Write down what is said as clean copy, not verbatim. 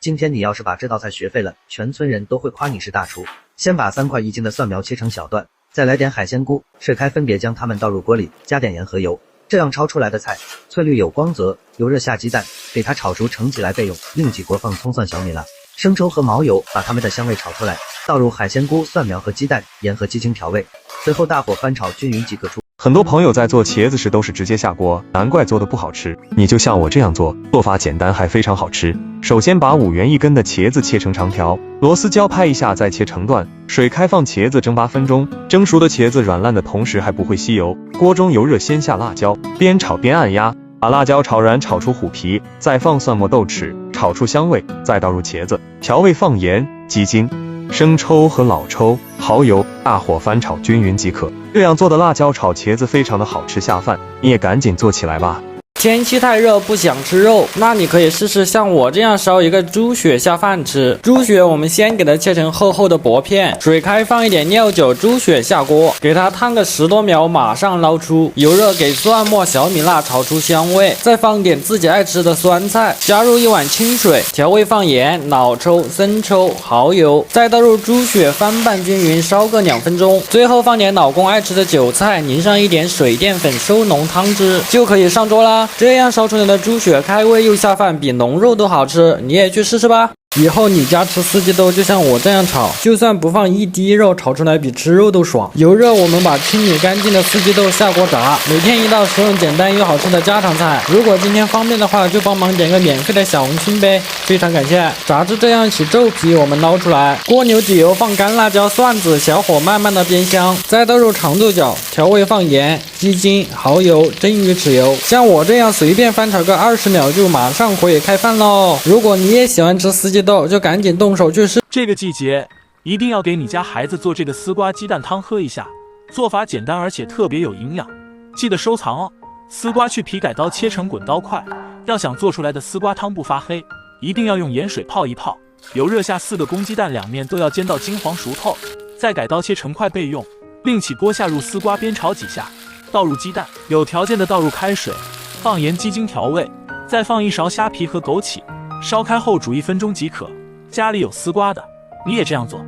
今天你要是把这道菜学会了，全村人都会夸你是大厨。先把3块1斤的蒜苗切成小段，再来点海鲜菇，甩开分别将它们倒入锅里，加点盐和油，这样焯出来的菜翠绿有光泽。油热下鸡蛋，给它炒熟盛起来备用。另起锅放葱蒜小米辣、生抽和毛油，把它们的香味炒出来，倒入海鲜菇、蒜苗和鸡蛋，盐和鸡精调味，随后大火翻炒均匀即可出。很多朋友在做茄子时都是直接下锅，难怪做的不好吃。你就像我这样做，做法简单还非常好吃。首先把5元1根的茄子切成长条，螺丝椒拍一下再切成段，水开放茄子蒸8分钟。蒸熟的茄子软烂的同时还不会吸油。锅中油热，先下辣椒，边炒边按压，把辣椒炒软，炒出虎皮，再放蒜末豆豉，炒出香味，再倒入茄子，调味放盐、鸡精、生抽和老抽、蚝油，大火翻炒均匀即可。这样做的辣椒炒茄子非常的好吃下饭，你也赶紧做起来吧。天气太热不想吃肉，那你可以试试像我这样烧一个猪血下饭吃。猪血我们先给它切成厚厚的薄片，水开放一点料酒，猪血下锅，给它烫个10多秒，马上捞出。油热给蒜末、小米辣炒出香味，再放点自己爱吃的酸菜，加入1碗清水，调味放盐、老抽、生抽、蚝油，再倒入猪血翻拌均匀，烧个2分钟。最后放点老公爱吃的韭菜，淋上一点水淀粉，收浓汤汁，就可以上桌啦。这样烧出来的猪血开胃又下饭，比浓肉都好吃，你也去试试吧。以后你家吃四季豆就像我这样炒，就算不放1滴肉，炒出来比吃肉都爽。油热，我们把清理干净的四季豆下锅炸，每天一道实用简单又好吃的家常菜。如果今天方便的话，就帮忙点个免费的小红心呗，非常感谢。炸至这样起皱皮，我们捞出来，锅牛底油，放干辣椒、蒜子，小火慢慢的煸香，再倒入长豆角，调味放盐、鸡精、蚝油、蒸鱼豉油。像我这样随便翻炒个20秒就马上可以开饭喽。如果你也喜欢吃四季豆，就赶紧动手去试。这个季节一定要给你家孩子做这个丝瓜鸡蛋汤喝一下，做法简单而且特别有营养，记得收藏哦。丝瓜去皮改刀切成滚刀块，要想做出来的丝瓜汤不发黑，一定要用盐水泡一泡。油热下4个公鸡蛋，两面都要煎到金黄熟透，再改刀切成块备用。另起锅下入丝瓜煸炒几下，倒入鸡蛋，有条件的倒入开水，放盐、鸡精调味，再放1勺虾皮和枸杞，烧开后煮1分钟即可。家里有丝瓜的，你也这样做。